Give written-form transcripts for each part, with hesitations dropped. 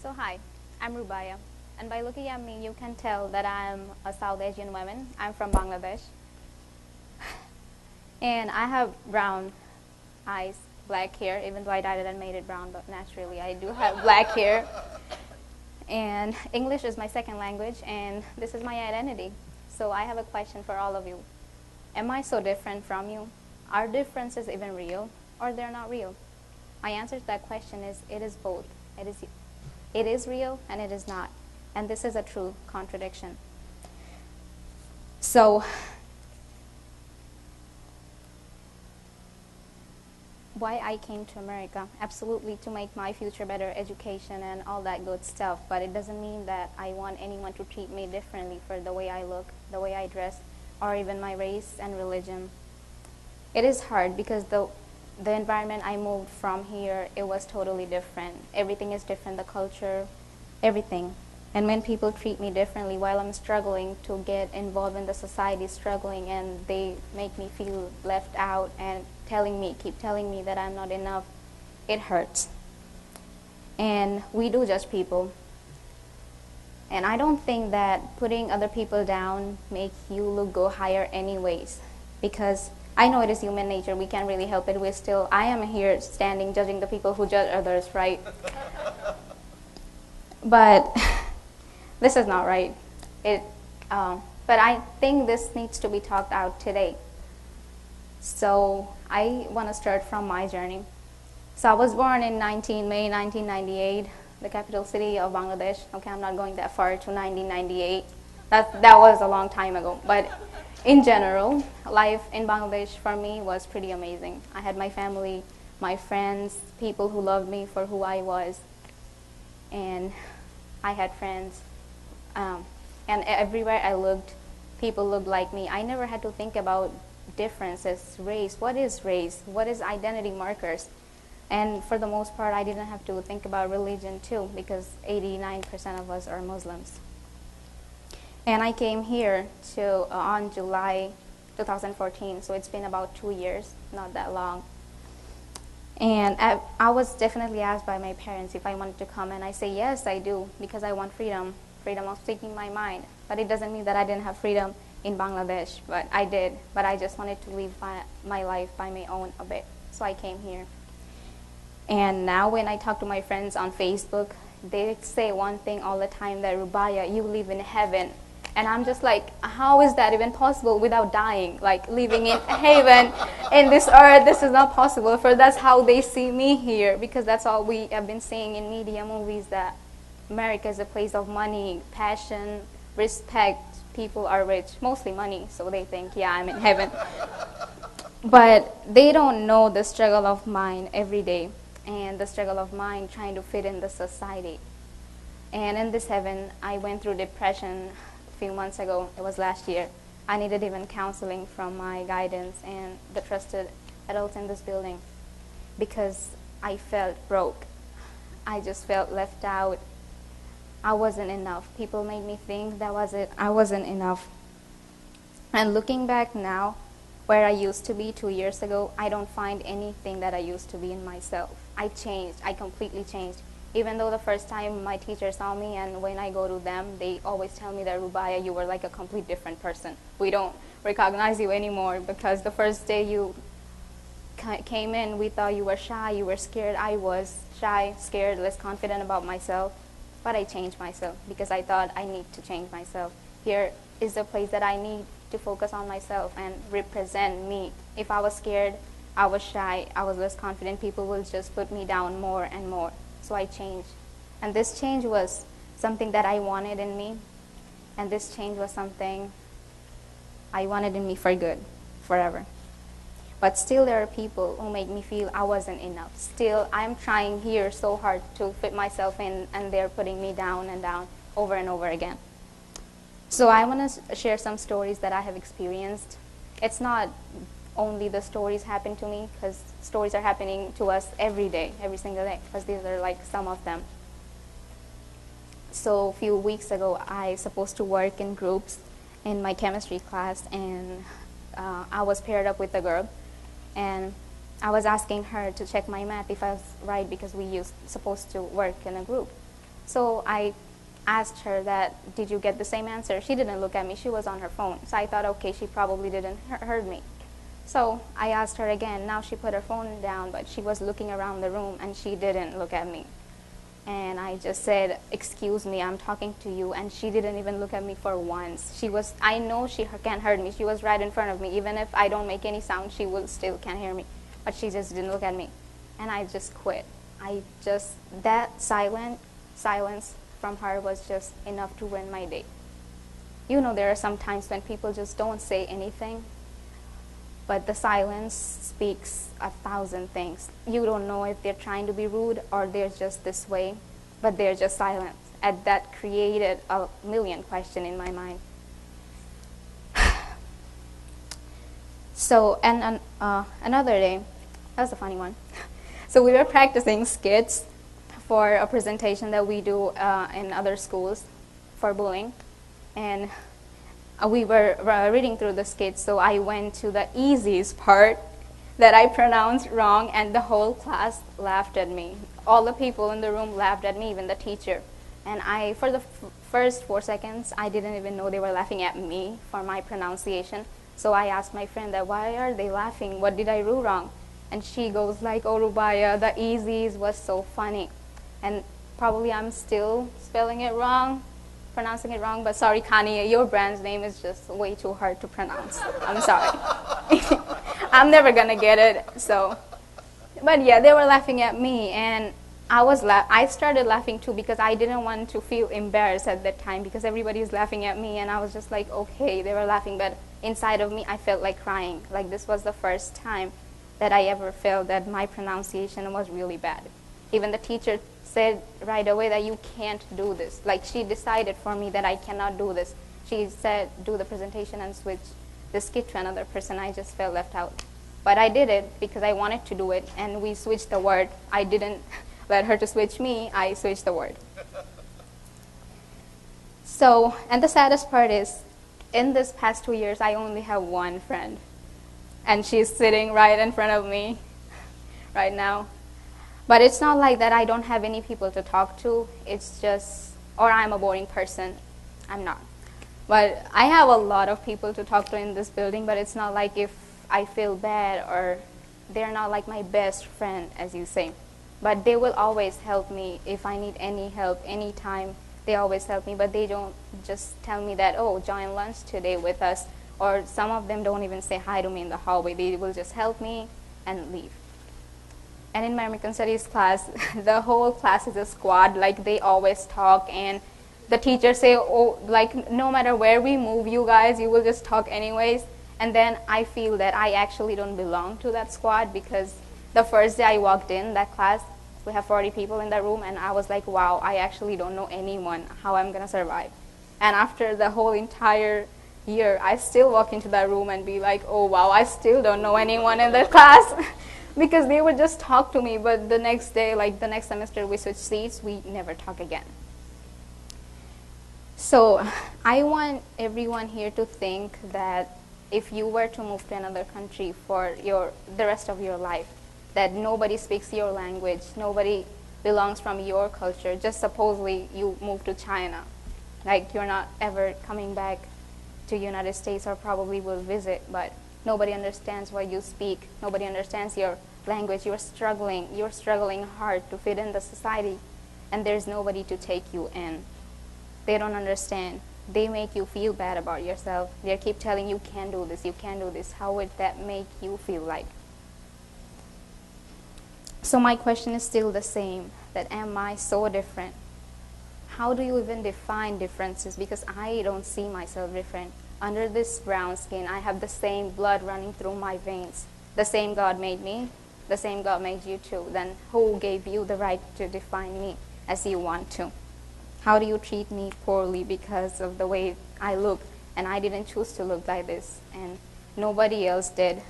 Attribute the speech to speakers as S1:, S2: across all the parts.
S1: So hi, I'm Rubaiya, and by looking at me, you can tell that I'm a South Asian woman. I'm from Bangladesh, and I have brown eyes, black hair, even though I dyed it and made it brown, but naturally I do have black hair. And English is my second language, and this is my identity. So I have a question for all of you. Am I so different from you? Are differences even real, or they're not real? My answer to that question is it is both. It is real and it is not. And this is a true contradiction. So, why I came to America? Absolutely to make my future better, education and all that good stuff. But it doesn't mean that I want anyone to treat me differently for the way I look, the way I dress, or even my race and religion. It is hard because the environment I moved from here, it was totally different. Everything is different, the culture, everything. And when people treat me differently while I'm struggling to get involved in the society, struggling, and they make me feel left out and keep telling me that I'm not enough, it hurts. And we do judge people. And I don't think that putting other people down makes you go higher anyways, because I know it is human nature. We can't really help it. I am here standing judging the people who judge others, right? But this is not right. But I think this needs to be talked out today. So I want to start from my journey. So I was born in May 1998, the capital city of Bangladesh. Okay, I'm not going that far to 1998. That was a long time ago. But in general, life in Bangladesh for me was pretty amazing. I had my family, my friends, people who loved me for who I was. And I had friends. And everywhere I looked, people looked like me. I never had to think about differences, race. What is race? What is identity markers? And for the most part, I didn't have to think about religion too, because 89% of us are Muslims. And I came here on July 2014, so it's been about 2 years, not that long. And I was definitely asked by my parents if I wanted to come, and I say yes, I do, because I want freedom of speaking my mind. But it doesn't mean that I didn't have freedom in Bangladesh, but I did. But I just wanted to live my life by my own a bit, so I came here. And now when I talk to my friends on Facebook, they say one thing all the time, that Rubaiya, you live in heaven. And I'm just like, how is that even possible without dying? Like living in heaven in this earth, this is not possible. For that's how they see me here, because that's all we have been seeing in media, movies, that America is a place of money, passion, respect. People are rich, mostly money, so they think, yeah, I'm in heaven. But they don't know the struggle of mine every day, and the struggle of mine trying to fit in the society. And in this heaven, I went through depression a few months ago. It was last year. I needed even counseling from my guidance and the trusted adults in this building, because I felt broke. I just felt left out. I wasn't enough. People made me think that was it. I wasn't enough. And looking back now, where I used to be 2 years ago, I don't find anything that I used to be in myself. I changed. I completely changed. Even though the first time my teacher saw me, and when I go to them, they always tell me that, Rubaiya, you were like a complete different person. We don't recognize you anymore, because the first day you came in, we thought you were shy, you were scared. I was shy, scared, less confident about myself. But I changed myself, because I thought I need to change myself. Here is the place that I need to focus on myself and represent me. If I was scared, I was shy, I was less confident, people will just put me down more and more. So I changed. And this change was something that I wanted in me. And this change was something I wanted in me for good, forever. But still there are people who make me feel I wasn't enough. Still, I'm trying here so hard to fit myself in, and they're putting me down and down over and over again. So I want to share some stories that I have experienced. It's not only the stories happen to me, because stories are happening to us every day, every single day, because these are like some of them. So a few weeks ago, I was supposed to work in groups in my chemistry class, and I was paired up with a girl, and I was asking her to check my math if I was right, because we supposed to work in a group. So I asked her that, did you get the same answer? She didn't look at me. She was on her phone. So I thought, okay, she probably didn't heard me. So I asked her again. Now she put her phone down, but she was looking around the room and she didn't look at me. And I just said, excuse me, I'm talking to you. And she didn't even look at me for once. I know she can't hear me. She was right in front of me. Even if I don't make any sound, she will still can't hear me. But she just didn't look at me. And I just quit. That silence from her was just enough to ruin my day. You know, there are some times when people just don't say anything, but the silence speaks 1,000 things. You don't know if they're trying to be rude or they're just this way, but they're just silent. And that created a million questions in my mind. So, and another day, that was a funny one. So we were practicing skits for a presentation that we do in other schools for bullying. And we were reading through the skits, so I went to the easiest part that I pronounced wrong, and the whole class laughed at me. All the people in the room laughed at me, even the teacher. And for the first 4 seconds, I didn't even know they were laughing at me for my pronunciation. So I asked my friend that, why are they laughing? What did I do wrong? And she goes like, oh, Rubaiya, the easies was so funny. And probably I'm still spelling it wrong, pronouncing it wrong, but sorry, Kani, your brand's name is just way too hard to pronounce. I'm sorry. I'm never gonna get it. So, but yeah, they were laughing at me, and I started laughing too because I didn't want to feel embarrassed at that time because everybody is laughing at me, and I was just like, okay, they were laughing, but inside of me, I felt like crying. Like this was the first time that I ever felt that my pronunciation was really bad. Even the teacher said right away that you can't do this. Like she decided for me that I cannot do this. She said, do the presentation and switch the skit to another person. I just felt left out. But I did it because I wanted to do it, and we switched the word. I didn't let her to switch me. I switched the word. So, and the saddest part is, in this past 2 years, I only have one friend. And she's sitting right in front of me right now. But it's not like that I don't have any people to talk to. It's just, or I'm a boring person. I'm not. But I have a lot of people to talk to in this building, but it's not like if I feel bad or they're not like my best friend, as you say. But they will always help me if I need any help, anytime. They always help me, but they don't just tell me that, oh, join lunch today with us. Or some of them don't even say hi to me in the hallway. They will just help me and leave. And in my American Studies class, the whole class is a squad. Like they always talk, and the teachers say, oh, like no matter where we move, you guys, you will just talk anyways. And then I feel that I actually don't belong to that squad because the first day I walked in that class, we have 40 people in that room, and I was like, wow, I actually don't know anyone, how I'm going to survive. And after the whole entire year, I still walk into that room and be like, oh, wow, I still don't know anyone in that class. Because they would just talk to me, but the next day, like the next semester, we switch seats, we never talk again. So I want everyone here to think that if you were to move to another country for the rest of your life, that nobody speaks your language, nobody belongs from your culture. Just supposedly you move to China, like you're not ever coming back to United States, or probably will visit, but nobody understands what you speak. Nobody understands your language. You're struggling hard to fit in the society, and there's nobody to take you in. They don't understand. They make you feel bad about yourself. They keep telling you can't do this, you can't do this. How would that make you feel like? So my question is still the same, that am I so different? How do you even define differences? Because I don't see myself different. Under this brown skin, I have the same blood running through my veins. The same God made me, the same God made you too. Then who gave you the right to define me as you want to? How do you treat me poorly because of the way I look? And I didn't choose to look like this, and nobody else did.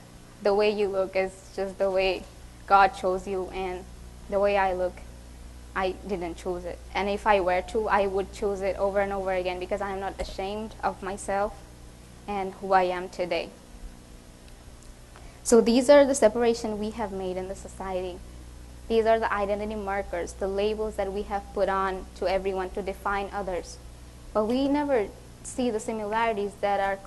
S1: The way you look is just the way God chose you, and the way I look, I didn't choose it. And if I were to, I would choose it over and over again because I'm not ashamed of myself and who I am today. So these are the separation we have made in the society. These are the identity markers, the labels that we have put on to everyone to define others. But we never see the similarities that are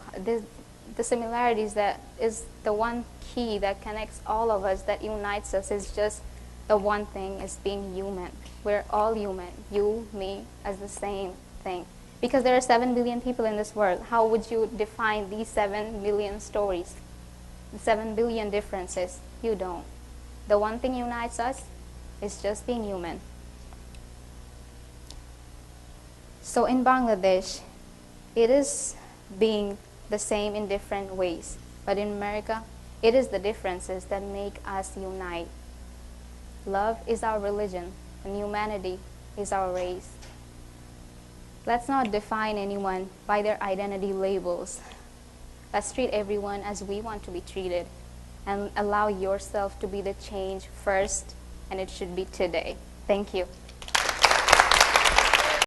S1: the similarities that is the one key that connects all of us, that unites us, is just the one thing, is being human. We're all human, you, me, as the same thing. Because there are 7 billion people in this world. How would you define these 7 million stories? The 7 billion differences? You don't. The one thing unites us is just being human. So in Bangladesh, it is being the same in different ways. But in America, it is the differences that make us unite. Love is our religion, and humanity is our race. Let's not define anyone by their identity labels. Let's treat everyone as we want to be treated, and allow yourself to be the change first, and it should be today. Thank you.